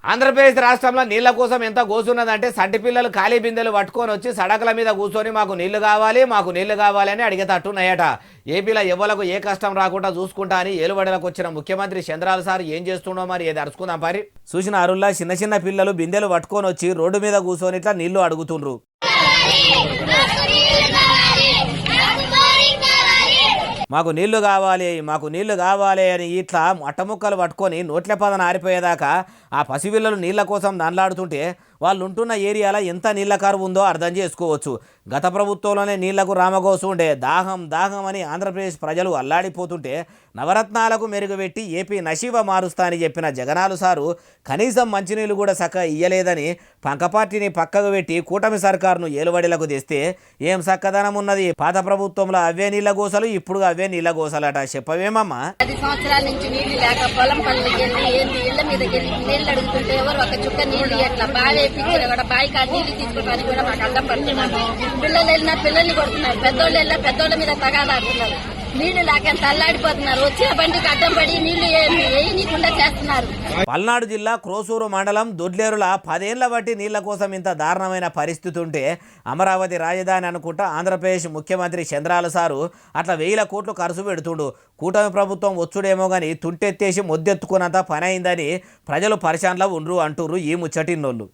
ఆంధ్రప్రదేశ్ రాష్ట్రంలో నీళ్ల కోసం ఎంత గోసున్నదంటే సంటి పిల్లలు ఖాళీ బిందెలు పట్టుకొని వచ్చి సడకల మీద కూర్చొని మాకు నీళ్లు కావాలి అని అడిగేటట్టున్నాయట. ఏపీలో ఎవ్వలకు ఏ కష్టం రాకుండా చూసుకుంటా అని ఏలుబడిలకు వచ్చిన ముఖ్యమంత్రి చంద్రాల సార్ ఏం చేస్తుండో మరి ఏది అరుచుకుందాం పరి. చూసిన అరుల్లా చిన్న చిన్న పిల్లలు బిందెలు పట్టుకొని వచ్చి రోడ్డు మీద కూర్చొని ఇట్లా నీళ్లు అడుగుతుండ్రు. మాకు నీళ్లు కావాలి అని ఇట్లా అట్టముక్కలు పట్టుకొని నోట్ల పదన ఆరిపోయేదాకా ఆ పసిపిల్లలు నీళ్ల కోసం దండలాడుతుంటే వాళ్ళు ఉంటున్న ఏరియాలో ఎంత నీళ్ల కరువు ఉందో అర్థం చేసుకోవచ్చు. గత ప్రభుత్వంలోనే నీళ్లకు రామగోసు ఉండే దాహం అని ఆంధ్రప్రదేశ్ ప్రజలు అల్లాడిపోతుంటే నవరత్నాలకు మెరుగుపెట్టి ఏపీ నషీబ మారుస్తా అని చెప్పిన జగనాలు సారు కనీసం మంచినీళ్ళు కూడా చక్కగా ఇయ్యలేదని పంకపార్టీని పక్కకు పెట్టి కూటమి సర్కారును ఏలుబడిలకు తెస్తే ఏం చక్కదనం ఉన్నది. పాత ప్రభుత్వంలో అవే నీళ్ల గోసలు, ఇప్పుడు అవే నీళ్ల గోసలట. చెప్పవేమమ్మా. 10 సంవత్సరాల నుంచి నీళ్లు లేక పొలం పనులకి ఇళ్ల మీదకి నీళ్లు అడుగుతుంటే ఎవరు ఒక చుక్క నీళ్లు అట్లా బాగా పిచ్చిన కూడా బావి కాదు నీళ్లు తీసుకోవడానికి కూడా మాకు అడ్డం పడుతున్నారు. పిల్లలు వెళ్ళినా పిల్లల్ని కొడుతున్నారు, పెద్దోళ్ళు వెళ్ళినా పెద్దోళ్ళ మీద తగాదాడుతున్నారు. నీళ్లు లేక తల్లాడిపోతున్నారు. వచ్చిన బండికి అడ్డం పడి నీళ్లు వేయనీయకుండా చేస్తున్నారు. పల్నాడు జిల్లా క్రోసూరు మండలం దొడ్లేరుల 10 ఏళ్ల బట్టి నీళ్ల కోసం ఇంత దారుణమైన పరిస్థితి ఉంటే అమరావతి రాజధాని అనుకుంటా ఆంధ్రప్రదేశ్ ముఖ్యమంత్రి చంద్రాల సారు అట్లా 1000 కోట్లు ఖర్చు పెడుతుండు. కూటమి ప్రభుత్వం వచ్చుడేమో గాని తుంటెత్తేసి మొద్దెత్తుకున్నంత పని అయిందని ప్రజలు పరిశాన్లో ఉండ్రు అంటుర్రు ఈ ముచ్చటిన్నోళ్ళు.